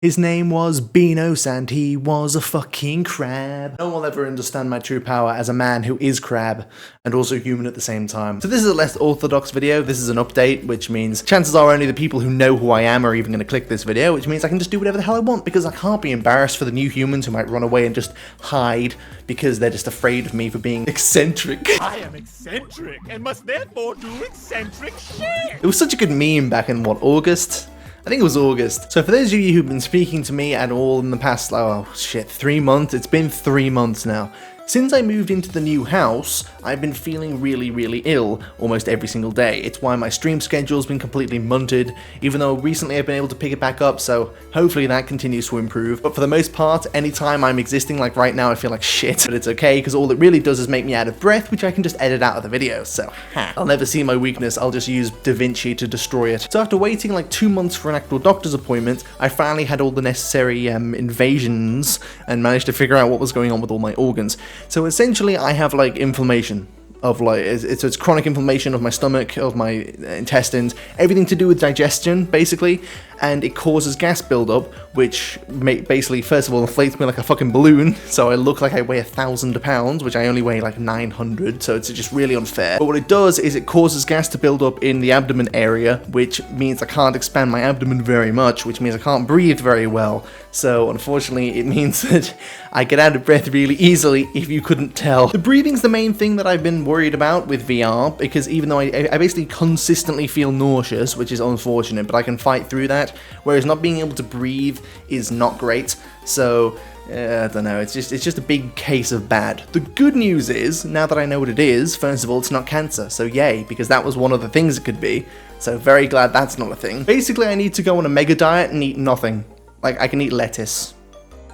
His name was Beanos and he was a fucking crab. No one will ever understand my true power as a man who is crab and also human at the same time. So this is a less orthodox video. This is an update, which means chances are only the people who know who I am are even going to click this video, which means I can just do whatever the hell I want because I can't be embarrassed for the new humans who might run away and just hide because they're just afraid of me for being eccentric. I am eccentric and must therefore do eccentric shit. It was such a good meme back in, what, August? I think it was August. So for those of you who've been speaking to me at all in the past, 3 months, it's been 3 months now. Since I moved into the new house, I've been feeling really ill almost every single day. It's why my stream schedule's been completely munted, even though recently I've been able to pick it back up, so hopefully that continues to improve. But for the most part, anytime I'm existing like right now, I feel like shit. But it's okay, because all it really does is make me out of breath, which I can just edit out of the video, so I'll never see my weakness, I'll just use DaVinci to destroy it. So after waiting like 2 months for an actual doctor's appointment, I finally had all the necessary invasions and managed to figure out what was going on with all my organs. So essentially I have like inflammation of like, it's chronic inflammation of my stomach, of my intestines, everything to do with digestion basically, and it causes gas buildup, which basically first of all inflates me like a fucking balloon, so I look like I weigh 1,000 pounds, which I only weigh like 900, so it's just really unfair. But what it does is it causes gas to build up in the abdomen area, which means I can't expand my abdomen very much, which means I can't breathe very well. So unfortunately it means that I get out of breath really easily, if you couldn't tell. The breathing's the main thing that I've been worried about with VR, because even though I basically consistently feel nauseous, which is unfortunate, but I can fight through that, whereas not being able to breathe is not great. So I don't know, it's just a big case of bad. The good news is, now that I know what it is, first of all, it's not cancer, so yay, because that was one of the things it could be, so very glad that's not a thing. Basically, I need to go on a mega diet and eat nothing. Like, I can eat lettuce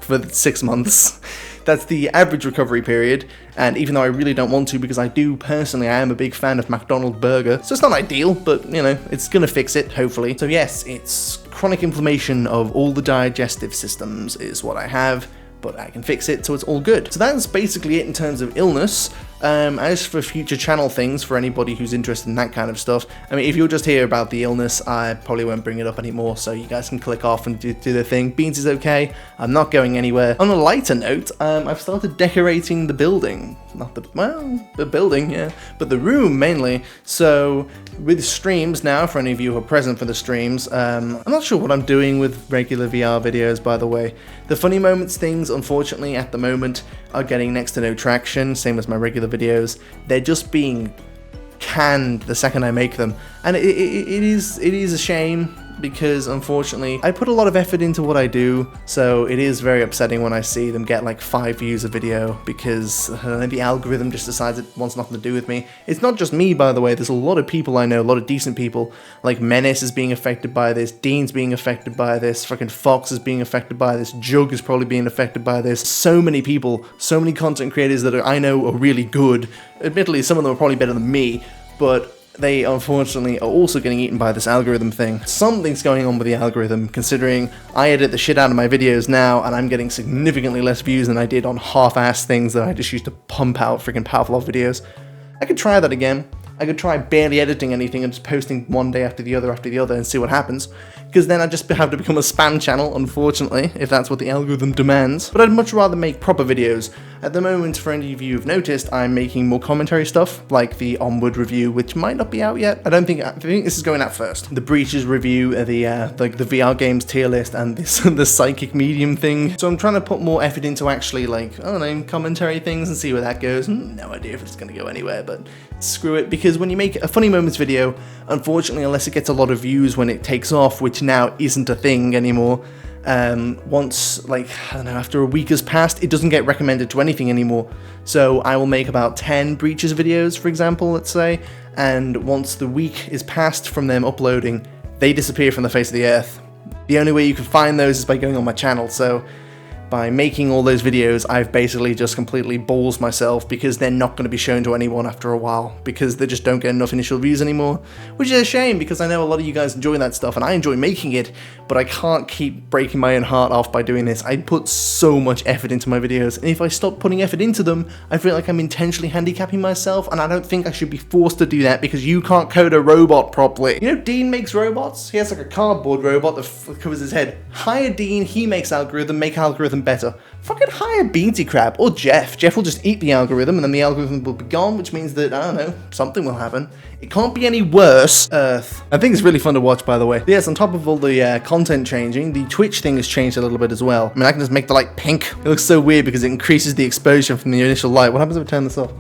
for 6 months. That's the average recovery period, and even though I really don't want to, because I am a big fan of McDonald's burger, so it's not ideal, but, you know, it's gonna fix it, hopefully. So yes, it's chronic inflammation of all the digestive systems is what I have, but I can fix it, so it's all good. So that's basically it in terms of illness. As for future channel things, for anybody who's interested in that kind of stuff, I mean, if you'll just hear about the illness, I probably won't bring it up anymore, so you guys can click off and do their thing. Beans is okay, I'm not going anywhere. On a lighter note, I've started decorating the building. Not the, well, the building, yeah, but the room mainly. So with streams now, for any of you who are present for the streams, I'm not sure what I'm doing with regular VR videos, by the way. The funny moments things, unfortunately, at the moment, are getting next to no traction, same as my regular videos. They're just being canned the second I make them, and it is a shame, because unfortunately I put a lot of effort into what I do, so it is very upsetting when I see them get like 5 views a video, because the algorithm just decides it wants nothing to do with me. It's not just me, by the way, there's a lot of people I know, a lot of decent people, like Menace is being affected by this, Dean's being affected by this, fucking Fox is being affected by this, Jug is probably being affected by this. So many people, so many content creators that I know are really good. Admittedly, some of them are probably better than me, but they unfortunately are also getting eaten by this algorithm thing. Something's going on with the algorithm, considering I edit the shit out of my videos now and I'm getting significantly less views than I did on half-assed things that I just used to pump out freaking Pavlov videos. I could try that again. I could try barely editing anything and just posting one day after the other and see what happens, because then I'd just have to become a spam channel, unfortunately, if that's what the algorithm demands. But I'd much rather make proper videos. At the moment, for any of you who've noticed, I'm making more commentary stuff, like the Onward review, which might not be out yet. I think this is going out first. The Breaches review, the VR games tier list, and the psychic medium thing. So I'm trying to put more effort into actually, like, I don't know, commentary things and see where that goes. No idea if it's going to go anywhere, but screw it, because when you make a funny moments video, unfortunately, unless it gets a lot of views when it takes off, which now isn't a thing anymore, once, like, I don't know, after a week has passed, it doesn't get recommended to anything anymore. So I will make about 10 Breaches videos, for example, let's say, and once the week is passed from them uploading, they disappear from the face of the earth. The only way you can find those is by going on my channel, so by making all those videos, I've basically just completely balls myself because they're not going to be shown to anyone after a while because they just don't get enough initial views anymore, which is a shame because I know a lot of you guys enjoy that stuff and I enjoy making it, but I can't keep breaking my own heart off by doing this. I put so much effort into my videos, and if I stop putting effort into them, I feel like I'm intentionally handicapping myself, and I don't think I should be forced to do that because you can't code a robot properly. You know, Dean makes robots. He has like a cardboard robot that covers his head. Hire Dean, he makes algorithm, make algorithm better. Fucking hire Beansy Crab or Jeff. Jeff will just eat the algorithm and then the algorithm will be gone, which means that, I don't know, something will happen. It can't be any worse. Earth. I think it's really fun to watch, by the way. Yes, on top of all the content changing, the Twitch thing has changed a little bit as well. I mean, I can just make the light pink. It looks so weird because it increases the exposure from the initial light. What happens if I turn this off?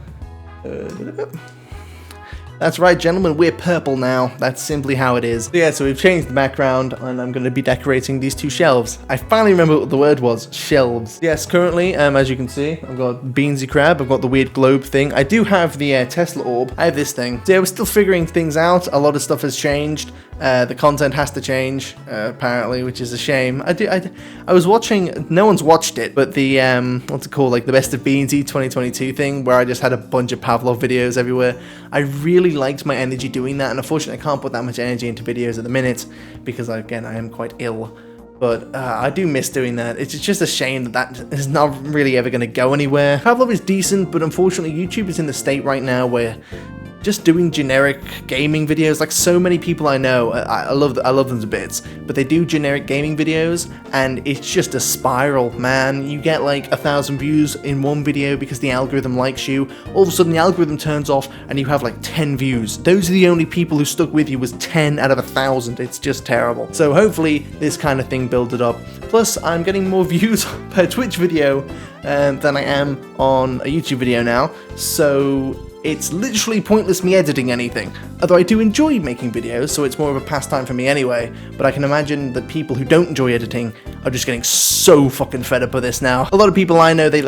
That's right, gentlemen, we're purple now. That's simply how it is. Yeah, so we've changed the background, and I'm going to be decorating these two shelves. I finally remember what the word was, shelves. Yes, currently, as you can see, I've got Beansy Crab, I've got the weird globe thing. I do have the Tesla orb. I have this thing. So yeah, we're still figuring things out. A lot of stuff has changed. The content has to change, apparently, which is a shame. I was watching, no one's watched it, but the, what's it called, like the Best of Beansy 2022 thing, where I just had a bunch of Pavlov videos everywhere. I really liked my energy doing that, and unfortunately I can't put that much energy into videos at the minute, because again, I am quite ill. But I do miss doing that. It's just a shame that is not really ever going to go anywhere. Pavlov is decent, but unfortunately YouTube is in the state right now where just doing generic gaming videos, like so many people I know, I love them to bits, but they do generic gaming videos and it's just a spiral, man. You get like 1,000 views in one video because the algorithm likes you. All of a sudden the algorithm turns off and you have like 10 views. Those are the only people who stuck with you, was 10 out of 1,000. It's just terrible. So hopefully this kind of thing builds it up. Plus I'm getting more views per Twitch video than I am on a YouTube video now. So it's literally pointless me editing anything, although I do enjoy making videos, so it's more of a pastime for me anyway, but I can imagine that people who don't enjoy editing are just getting so fucking fed up with this now. A lot of people I know, they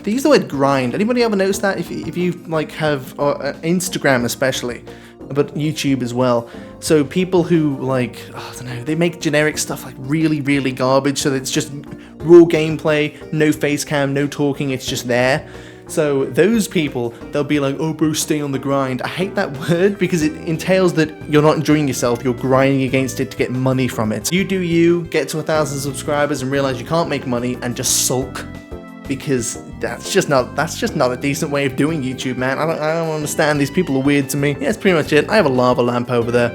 use the word grind. Anybody ever notice that? If you like have Instagram especially, but YouTube as well. So people who like, I don't know, they make generic stuff like really, really garbage, so that it's just raw gameplay, no face cam, no talking, it's just there. So those people, they'll be like, oh bro, stay on the grind. I hate that word because it entails that you're not enjoying yourself, you're grinding against it to get money from it. You do you, get to 1,000 subscribers and realize you can't make money and just sulk, because that's just not a decent way of doing YouTube, man. I don't understand. These people are weird to me. Yeah, that's pretty much it. I have a lava lamp over there.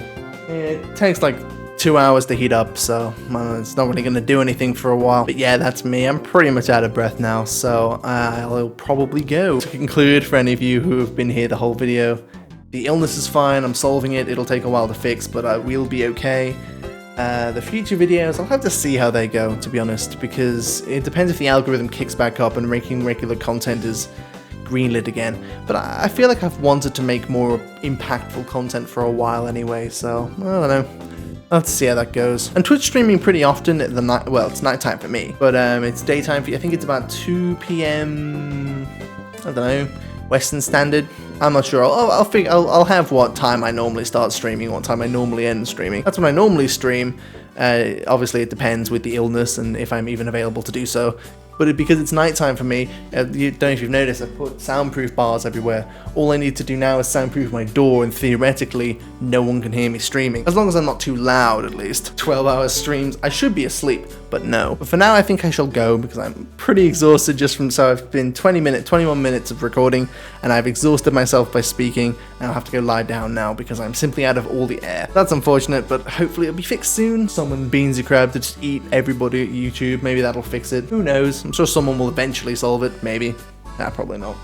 Yeah, it takes like 2 hours to heat up, so it's not really going to do anything for a while. But yeah, that's me. I'm pretty much out of breath now, so I'll probably go. To conclude, for any of you who have been here the whole video, the illness is fine. I'm solving it. It'll take a while to fix, but I will be okay. The future videos, I'll have to see how they go, to be honest, because it depends if the algorithm kicks back up and making regular content is greenlit again. But I feel like I've wanted to make more impactful content for a while anyway, so I don't know. Let's see how that goes. And Twitch streaming pretty often at the night. Well, it's nighttime for me, but it's daytime for you. I think it's about 2 p.m. I don't know, Western Standard. I'm not sure. I'll have what time I normally start streaming, what time I normally end streaming. That's when I normally stream. Obviously, it depends with the illness and if I'm even available to do so. But because it's nighttime for me, you don't know if you've noticed, I've put soundproof bars everywhere. All I need to do now is soundproof my door, and theoretically, no one can hear me streaming. As long as I'm not too loud, at least. 12-hour streams, I should be asleep, but no. But for now, I think I shall go, because I'm pretty exhausted just from, so I've been 21 minutes of recording, and I've exhausted myself by speaking, and I'll have to go lie down now, because I'm simply out of all the air. That's unfortunate, but hopefully it'll be fixed soon. Someone Beansy Crab to just eat everybody at YouTube, maybe that'll fix it. Who knows? I'm sure someone will eventually solve it, maybe. Nah, probably not.